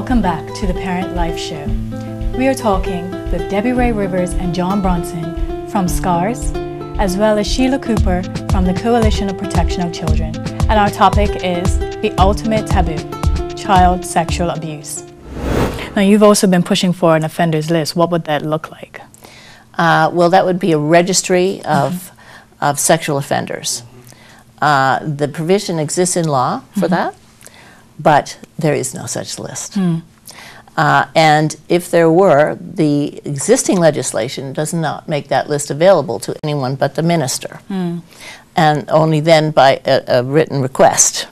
Welcome back to the Parent Life Show. We are talking with Debbie Ray Rivers and John Bronson from SCARS, as well as Sheila Cooper from the Coalition of Protection of Children. And our topic is the ultimate taboo, child sexual abuse. Now, you've also been pushing for an offenders list. What would that look like? Well, that would be a registry of sexual offenders. The provision exists in law for that, but there is no such list. And if there were, the existing legislation does not make that list available to anyone but the minister, and only then by a written request.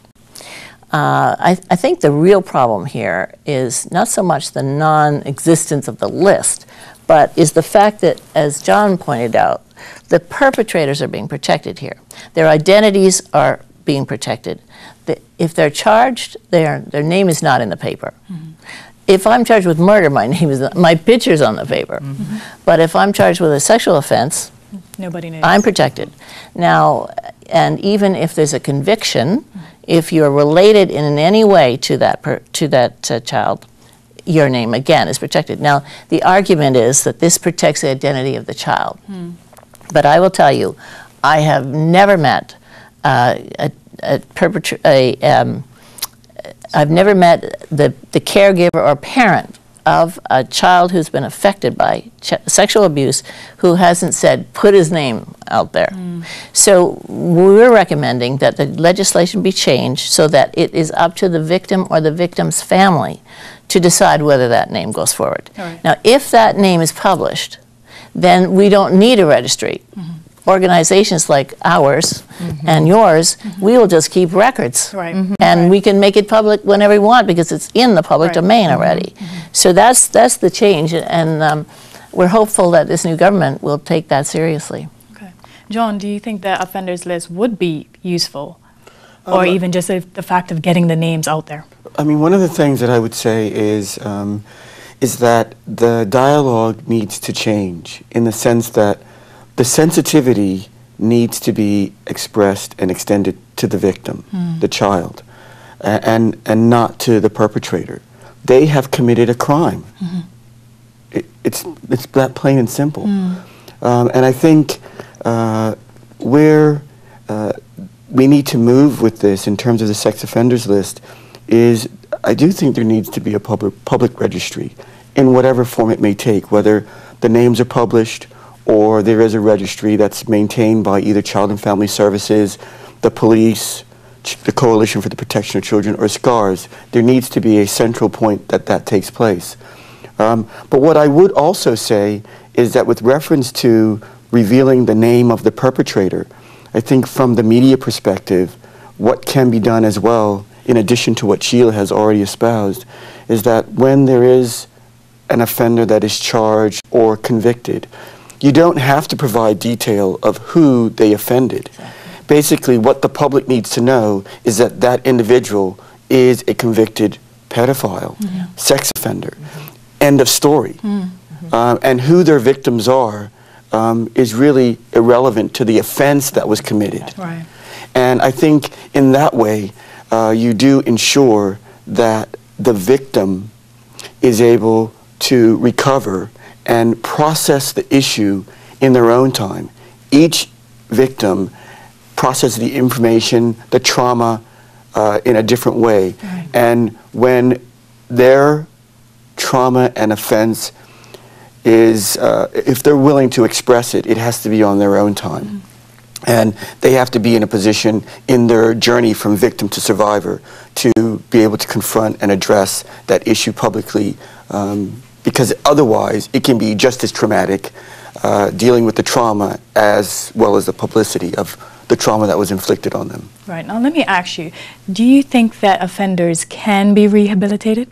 I think the real problem here is not so much the non-existence of the list, but is the fact that, as John pointed out, the perpetrators are being protected here. Their identities are being protected. If they're charged, their name is not in the paper. If I'm charged with murder, my picture's on the paper. But if I'm charged with a sexual offense, nobody knows. I'm protected. Now, and even if there's a conviction, if you're related in any way to that child, your name again is protected. Now, the argument is that this protects the identity of the child. But I will tell you, I have never met I've never met the caregiver or parent of a child who's been affected by sexual abuse who hasn't said, put his name out there. So we're recommending that the legislation be changed so that it is up to the victim or the victim's family to decide whether that name goes forward. Now, if that name is published, then we don't need a registry. Organizations like ours and yours, we will just keep records. And we can make it public whenever we want because it's in the public domain already. So that's the change, and we're hopeful that this new government will take that seriously. John, do you think the offenders list would be useful, or even just the fact of getting the names out there? I mean, one of the things that I would say is that the dialogue needs to change in the sense that the sensitivity needs to be expressed and extended to the victim, the child, and not to the perpetrator. They have committed a crime. It's that plain and simple. And I think where we need to move with this in terms of the sex offenders list is I do think there needs to be a public registry in whatever form it may take, whether the names are published or there is a registry that's maintained by either Child and Family Services, the police, the Coalition for the Protection of Children, or SCARS. There needs to be a central point that takes place. But what I would also say is that with reference to revealing the name of the perpetrator, I think from the media perspective, what can be done as well, in addition to what Sheila has already espoused, is that when there is an offender that is charged or convicted, you don't have to provide detail of who they offended. Basically, what the public needs to know is that that individual is a convicted pedophile, sex offender. End of story. And who their victims are is really irrelevant to the offense that was committed. And I think in that way, you do ensure that the victim is able to recover and process the issue in their own time. Each victim processes the information, the trauma, in a different way. And when their trauma and offense is, if they're willing to express it, it has to be on their own time. And they have to be in a position in their journey from victim to survivor to be able to confront and address that issue publicly, because otherwise it can be just as traumatic dealing with the trauma as well as the publicity of the trauma that was inflicted on them. Now let me ask you, do you think that offenders can be rehabilitated?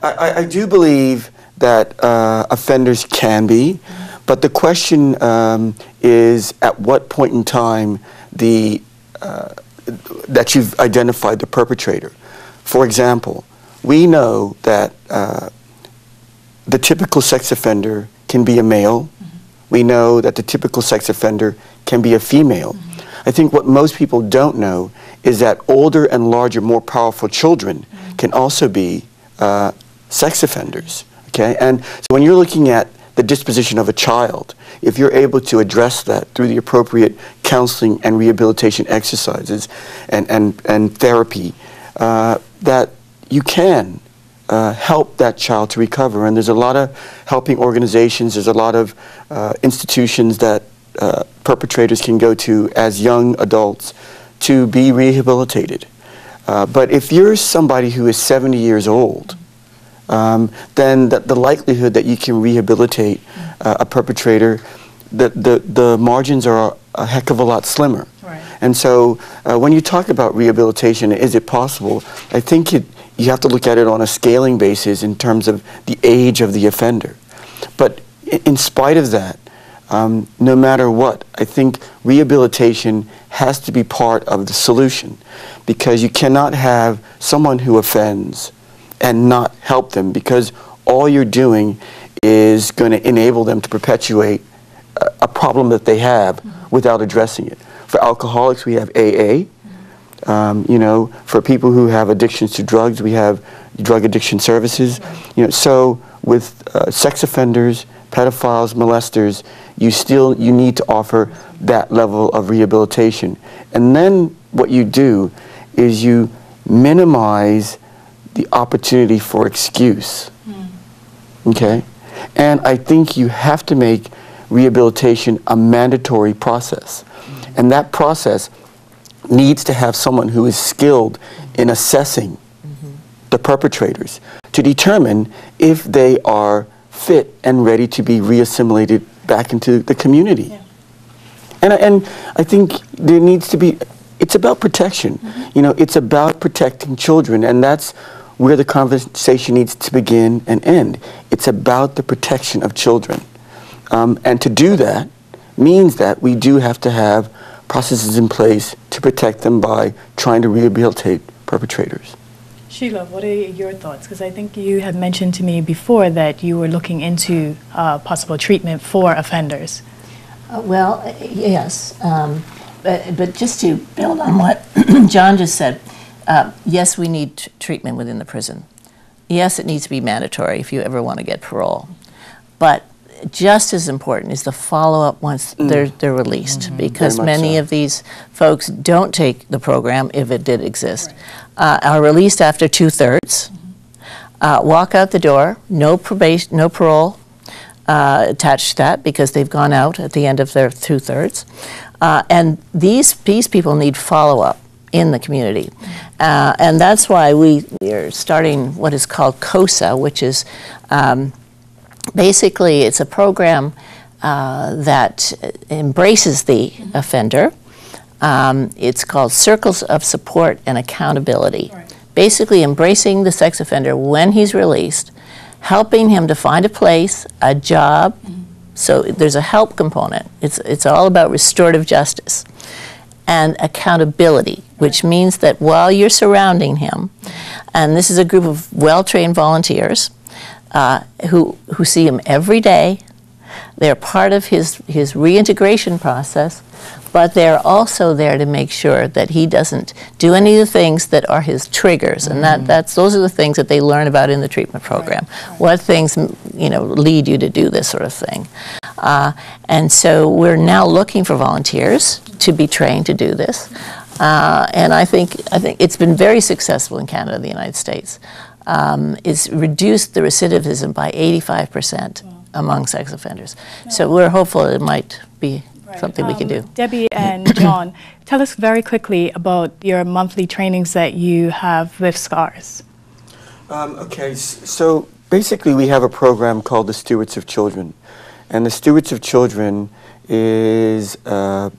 I do believe that offenders can be, but the question is at what point in time that you've identified the perpetrator. For example, we know that the typical sex offender can be a male. We know that the typical sex offender can be a female. I think what most people don't know is that older and larger, more powerful children can also be sex offenders. Okay, and so when you're looking at the disposition of a child, if you're able to address that through the appropriate counseling and rehabilitation exercises and therapy, that you can help that child to recover. And there's a lot of helping organizations, there's a lot of institutions that perpetrators can go to as young adults to be rehabilitated. But if you're somebody who is 70 years old, then the likelihood that you can rehabilitate a perpetrator, the margins are a heck of a lot slimmer. Right. And so when you talk about rehabilitation, is it possible? I think you have to look at it on a scaling basis in terms of the age of the offender. But in spite of that, no matter what, I think rehabilitation has to be part of the solution, because you cannot have someone who offends and not help them, because all you're doing is going to enable them to perpetuate a problem that they have without addressing it. For alcoholics, we have AA. You know, for people who have addictions to drugs, we have drug addiction services. You know, so with sex offenders, pedophiles, molesters, you need to offer that level of rehabilitation. And then what you do is you minimize the opportunity for excuse. Okay? And I think you have to make rehabilitation a mandatory process. And that process needs to have someone who is skilled in assessing the perpetrators to determine if they are fit and ready to be reassimilated back into the community. Yeah. And I think there needs to be, it's about protection. You know, it's about protecting children, and that's where the conversation needs to begin and end. It's about the protection of children. And to do that means that we do have to have processes in place to protect them by trying to rehabilitate perpetrators. Sheila, what are your thoughts? Because I think you had mentioned to me before that you were looking into possible treatment for offenders. Well, yes, but just to build on what John just said, yes, we need treatment within the prison. Yes, it needs to be mandatory if you ever want to get parole. But just as important is the follow-up once they're released, because many of these folks don't take the program if it did exist. Are released after 2/3, walk out the door, no probation, no parole attached to that, because they've gone out at the end of their 2/3. And these people need follow-up in the community. And that's why we are starting what is called COSA, which is basically it's a program that embraces the offender. It's called Circles of Support and Accountability. Right. Basically embracing the sex offender when he's released, helping him to find a place, a job. So there's a help component. It's all about restorative justice. And accountability, which means that while you're surrounding him, and this is a group of well-trained volunteers who see him every day, they're part of his reintegration process, but they're also there to make sure that he doesn't do any of the things that are his triggers, and those are the things that they learn about in the treatment program. Right. What things, you know, lead you to do this sort of thing. And so we're now looking for volunteers to be trained to do this, and I think it's been very successful in Canada and the United States. It's reduced the recidivism by 85% among sex offenders. So we're hopeful it might be something we can do. Debbie and John, tell us very quickly about your monthly trainings that you have with SCARS. Okay, so basically we have a program called the Stewards of Children. And the Stewards of Children is a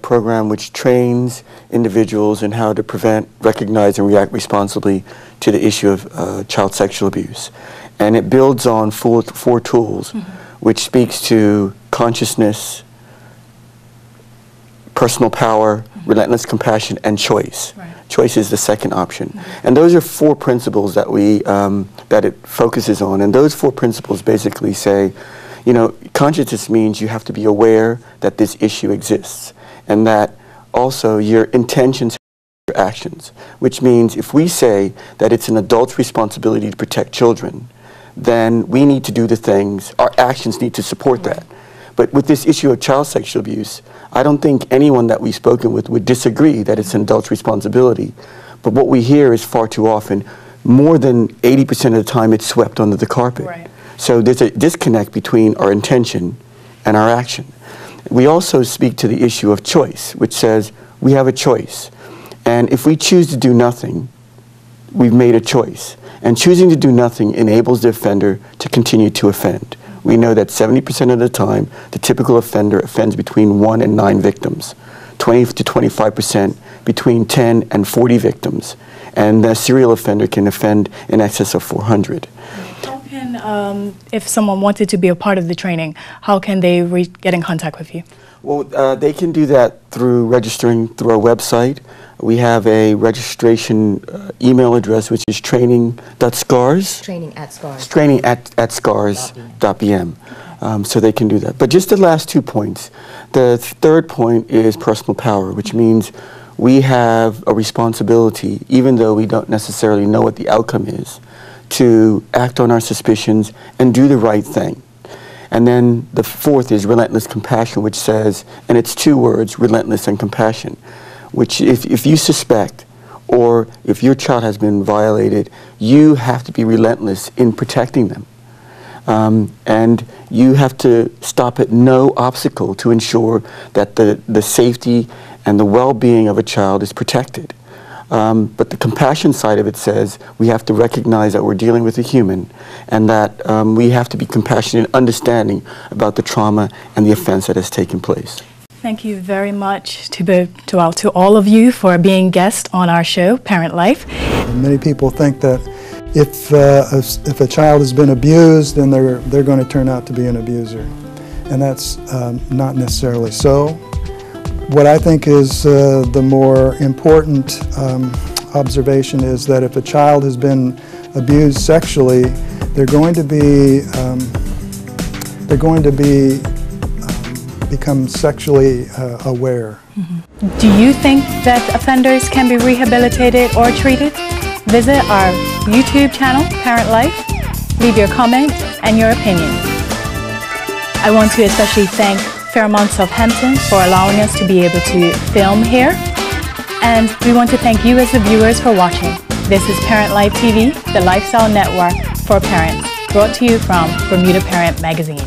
program which trains individuals in how to prevent, recognize, and react responsibly to the issue of child sexual abuse. And it builds on four tools, which speaks to consciousness, personal power, relentless compassion, and choice. Right. Choice is the second option. And those are four principles that that it focuses on. And those four principles basically say, you know, consciousness means you have to be aware that this issue exists, and that also your intentions for actions, which means if we say that it's an adult's responsibility to protect children, then we need to do the things, our actions need to support that. But with this issue of child sexual abuse, I don't think anyone that we've spoken with would disagree that it's an adult's responsibility. But what we hear is far too often, more than 80% of the time, it's swept under the carpet. Right. So there's a disconnect between our intention and our action. We also speak to the issue of choice, which says we have a choice. And if we choose to do nothing, we've made a choice. And choosing to do nothing enables the offender to continue to offend. We know that 70% of the time, the typical offender offends between 1 and 9 victims, 20 to 25% between 10 and 40 victims, and the serial offender can offend in excess of 400. How can, if someone wanted to be a part of the training, how can they get in contact with you? Well, they can do that through registering through our website. We have a registration email address, which is training.scars. Training@scars.bm. So they can do that. But just the last 2 points. The third point is personal power, which means we have a responsibility, even though we don't necessarily know what the outcome is, to act on our suspicions and do the right thing. And then the fourth is relentless compassion, which says, and it's 2 words, relentless and compassion, which if you suspect or if your child has been violated, you have to be relentless in protecting them. And you have to stop at no obstacle to ensure that the safety and the well-being of a child is protected. But the compassion side of it says we have to recognize that we're dealing with a human and that we have to be compassionate and understanding about the trauma and the offense that has taken place. Thank you very much to all of you for being guests on our show, Parent Life. Many people think that if a child has been abused, then they're going to turn out to be an abuser. And that's not necessarily so. What I think is the more important observation is that if a child has been abused sexually, they're going to become sexually aware. Mm-hmm. Do you think that offenders can be rehabilitated or treated? Visit our YouTube channel, Parent Life. Leave your comment and your opinion. I want to especially thank Fairmont Southampton for allowing us to be able to film here. And we want to thank you as the viewers for watching. This is Parent Life TV, the lifestyle network for parents, brought to you from Bermuda Parent Magazine.